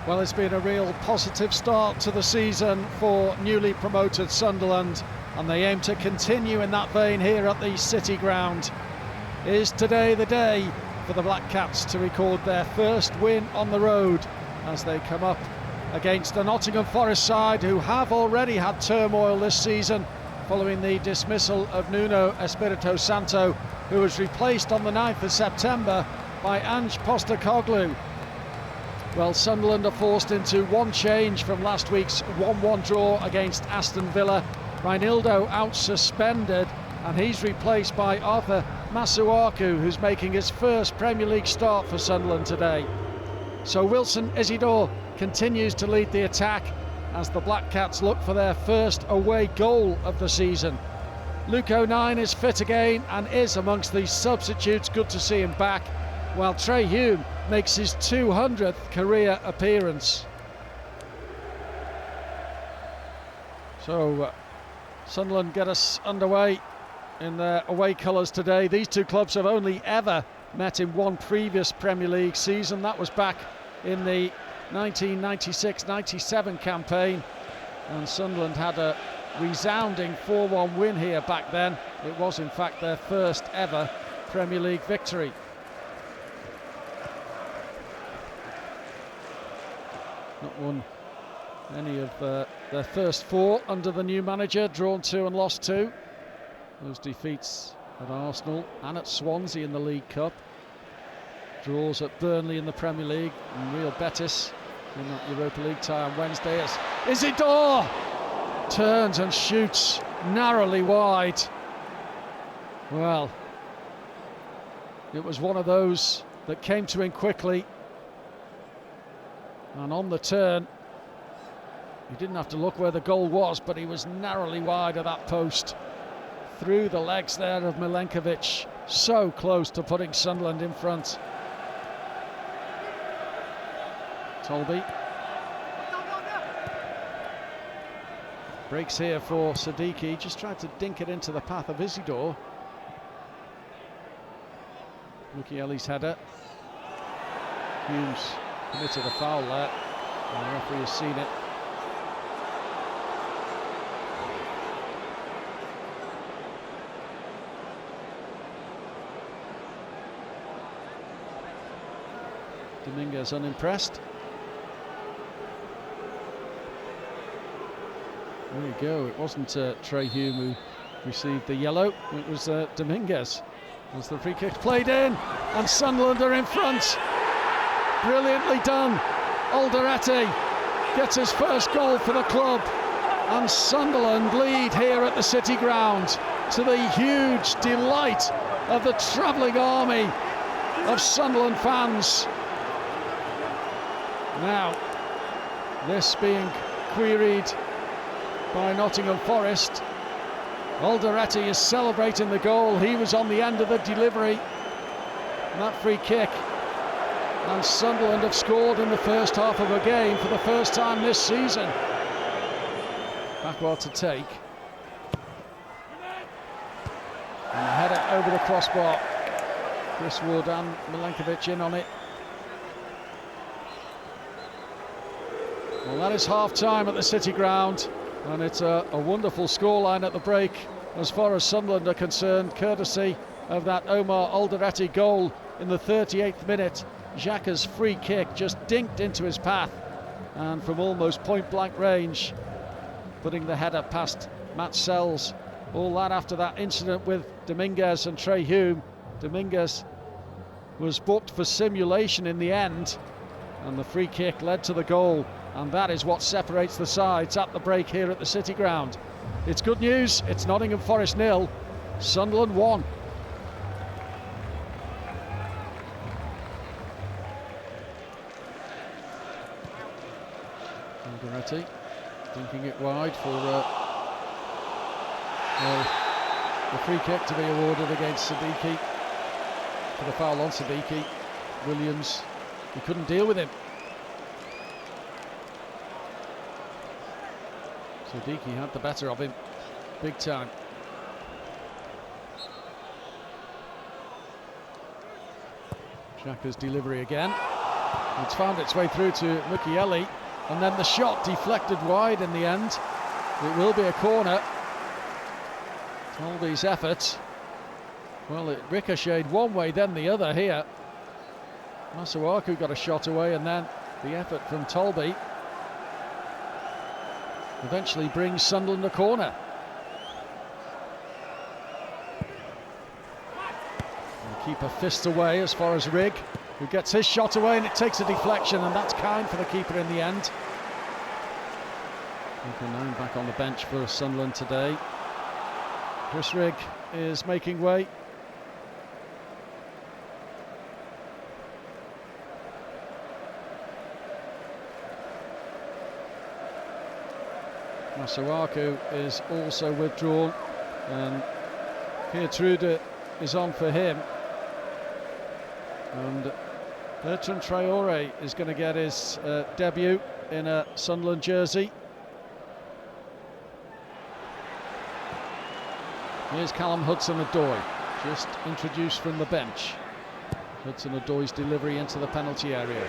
Well, it's been a real positive start to the season for newly promoted Sunderland, and they aim to continue in that vein here at the City Ground. Is today the day for the Black Cats to record their first win on the road as they come up against the Nottingham Forest side, who have already had turmoil this season following the dismissal of Nuno Espirito Santo, who was replaced on the 9th of September by Ange Postecoglou. Well, Sunderland are forced into one change from last week's 1-1 draw against Aston Villa. Reinildo out suspended, and he's replaced by Arthur Masuaku, who's making his first Premier League start for Sunderland today. So Wilson Isidore continues to lead the attack as the Black Cats look for their first away goal of the season. Luke O'Nien is fit again and is amongst the substitutes. Good to see him back, while Trey Hume makes his 200th career appearance. So Sunderland get us underway in their away colours today. These two clubs have only ever met in one previous Premier League season. That was back in the 1996-97 campaign, and Sunderland had a resounding 4-1 win here back then. It was in fact their first ever Premier League victory. Not won any of their first four under the new manager, drawn 2 and lost 2. Those defeats at Arsenal and at Swansea in the League Cup. Draws at Burnley in the Premier League, and Real Betis in that Europa League tie on Wednesday. As Isidore turns and shoots narrowly wide. Well, it was one of those that came to him quickly, and on the turn he didn't have to look where the goal was, but he was narrowly wide of that post. Through the legs there of Milenkovic, so close to putting Sunderland in front. Tolby breaks here for Siddiqui, just tried to dink it into the path of Isidore. Mukiele's header. Humes committed a foul there, and the referee has seen it. Dominguez unimpressed. There you go, it wasn't Trey Hume who received the yellow, it was Dominguez. As the free kick played in, and Sunderland are in front. Brilliantly done. Alderete gets his first goal for the club, and Sunderland lead here at the City Ground, to the huge delight of the travelling army of Sunderland fans. Now, this being queried by Nottingham Forest. Alderete is celebrating the goal. He was on the end of the delivery, and that free kick. And Sunderland have scored in the first half of a game for the first time this season. Backward to take. And a header over the crossbar. Chris Wood and Milenkovic in on it. Well, that is half-time at the City Ground, and it's a wonderful scoreline at the break as far as Sunderland are concerned, courtesy of that Omar Alderete goal in the 38th minute. Xhaka's free kick just dinked into his path, and from almost point-blank range, putting the header past Matt Sells. All that after that incident with Dominguez and Trey Hume. Dominguez was booked for simulation in the end, and the free kick led to the goal. And that is what separates the sides at the break here at the City Ground. It's good news. It's Nottingham Forest 0, Sunderland 1. Alderete dinking it wide for the free kick to be awarded against Siddiqui. For the foul on Siddiqui. Williams, he couldn't deal with him. Siddiqui had the better of him, big time. Xhaka's delivery again. It's found its way through to Mukiele, and then the shot deflected wide in the end. It will be a corner. Tolby's effort. Well, it ricocheted one way, then the other here. Masuaku got a shot away, and then the effort from Tolby eventually brings Sunderland a corner. The keeper fists away as far as Rigg, who gets his shot away, and it takes a deflection, and that's kind for the keeper in the end. Keeper 9 back on the bench for Sunderland today. Chris Rigg is making way. Masuaku is also withdrawn, and Geertrude is on for him. And Bertrand Traore is going to get his debut in a Sunderland jersey. Here's Callum Hudson-Odoi, just introduced from the bench. Hudson-Odoi's delivery into the penalty area.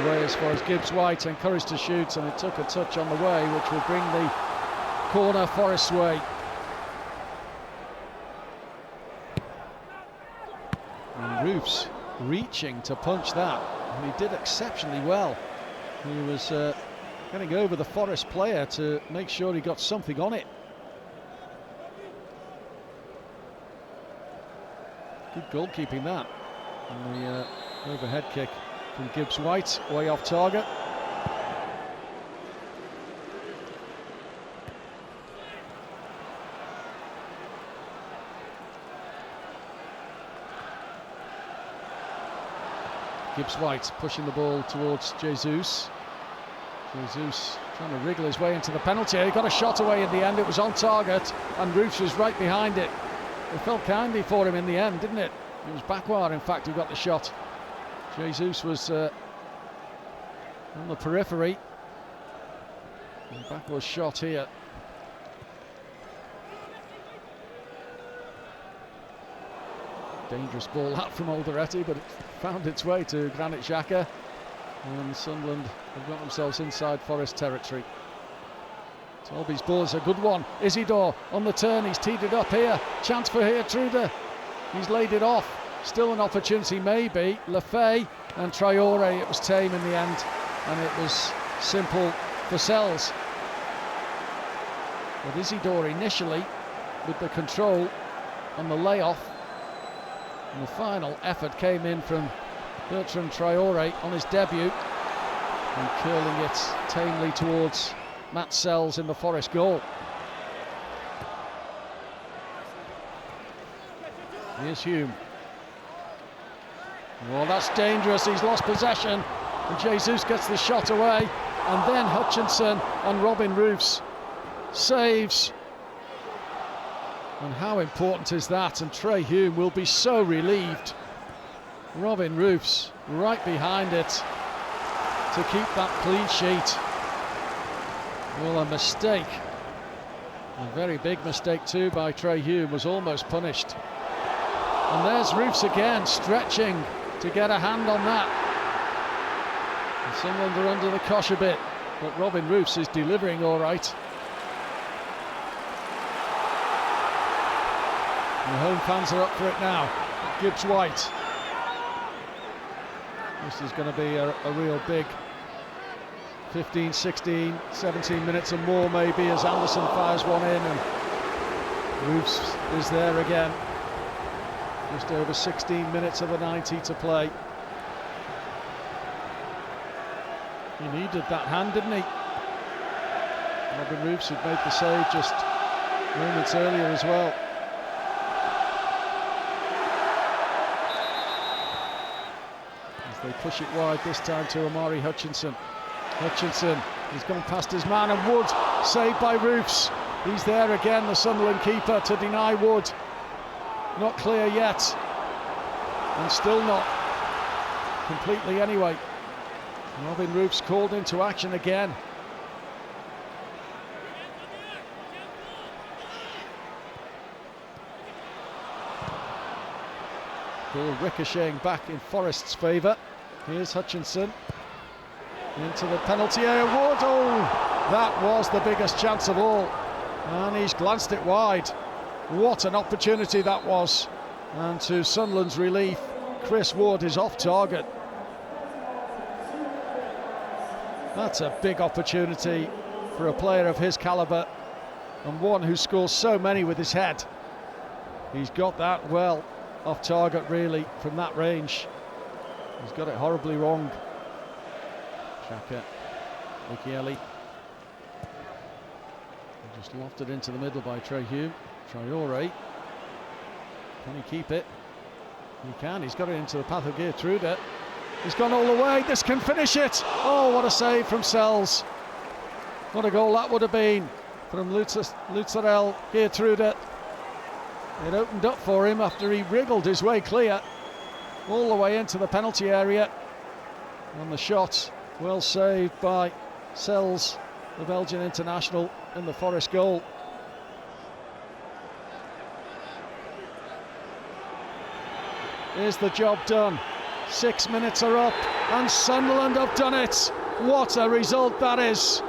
Away as far as Gibbs-White, encouraged to shoot, and it took a touch on the way, which will bring the corner Forest's way. And Roofs reaching to punch that, and he did exceptionally well. He was getting over the Forest player to make sure he got something on it. Good goalkeeping that. And the overhead kick from Gibbs-White, way off target. Gibbs-White pushing the ball towards Jesus. Jesus trying to wriggle his way into the penalty. He got a shot away in the end. It was on target, and Roofs was right behind it. It felt kindly for him in the end, didn't it? It was Bakwar, in fact, who got the shot. Jesus was on the periphery. And Bakwar's shot here. Dangerous ball out from Alderete, but it found its way to Granit Xhaka. And Sunderland have got themselves inside Forest territory. Tolby's ball is a good one. Isidore on the turn, he's teed it up here. Chance for Geertrude. He's laid it off. Still an opportunity, maybe. Lefay and Traore. It was tame in the end, and it was simple for Sells. But Isidore initially with the control on the layoff. And the final effort came in from Bertrand Traore on his debut, and curling it tamely towards Matt Sells in the Forest goal. Here's Hume. Well, that's dangerous. He's lost possession, and Jesus gets the shot away, and then Hutchinson and Robin Roofs saves. And how important is that? And Trey Hume will be so relieved. Robin Roofs right behind it to keep that clean sheet. Well, a mistake, a very big mistake too by Trey Hume, was almost punished. And there's Roofs again, stretching to get a hand on that. And Sunderland are under the cosh a bit, but Robin Roofs is delivering all right. And the home fans are up for it now. Gibbs-White. This is going to be a real big 15, 16, 17 minutes and more maybe, as Anderson fires one in, and Roofs is there again. Just over 16 minutes of the 90 to play. He needed that hand, didn't he? Robin Roofs had made the save just moments earlier as well. As they push it wide this time to Amari Hutchinson. Hutchinson, he's gone past his man, and Wood saved by Roofs. He's there again, the Sunderland keeper, to deny Wood. Not clear yet, and still not completely anyway. Robin Roofs called into action again. Ball ricocheting back in Forest's favour. Here's Hutchinson. into the penalty area. Wood, oh, that was the biggest chance of all, and he's glanced it wide. What an opportunity that was, and to Sunderland's relief, Chris Wood is off target. That's a big opportunity for a player of his calibre, and one who scores so many with his head. He's got that well off target, really, from that range. He's got it horribly wrong. Xhaka, Mukiele. Just lofted into the middle by Traore. Can he keep it? He can. He's got it into the path of Geertruida. He's gone all the way. This can finish it. Oh, what a save from Sells. What a goal that would have been from Lutzarel Geertruida. It opened up for him after he wriggled his way clear all the way into the penalty area. And the shot, well saved by Sells, the Belgian international, in the Forest goal. Is the job done? 6 minutes are up, and Sunderland have done it. What a result that is.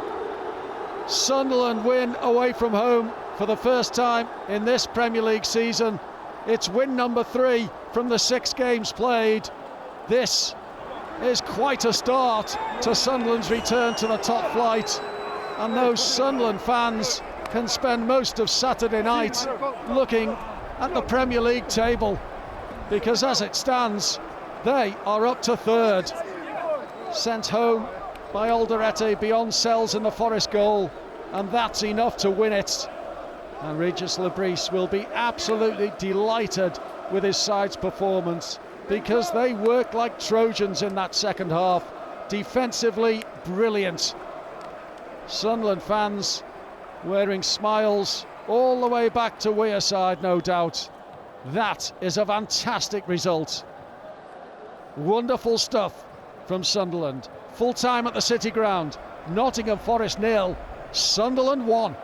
Sunderland win away from home for the first time in this Premier League season. It's win number 3 from the 6 games played. This is quite a start to Sunderland's return to the top flight, and those Sunderland fans can spend most of Saturday night looking at the Premier League table, because as it stands, they are up to 3rd. Sent home by Alderete beyond Sells in the Forest goal, and that's enough to win it. And Regis Lebris will be absolutely delighted with his side's performance, because they worked like Trojans in that second half. Defensively brilliant. Sunderland fans wearing smiles all the way back to Wearside, no doubt. That is a fantastic result. Wonderful stuff from Sunderland. Full time at the City Ground. Nottingham Forest 0, Sunderland 1.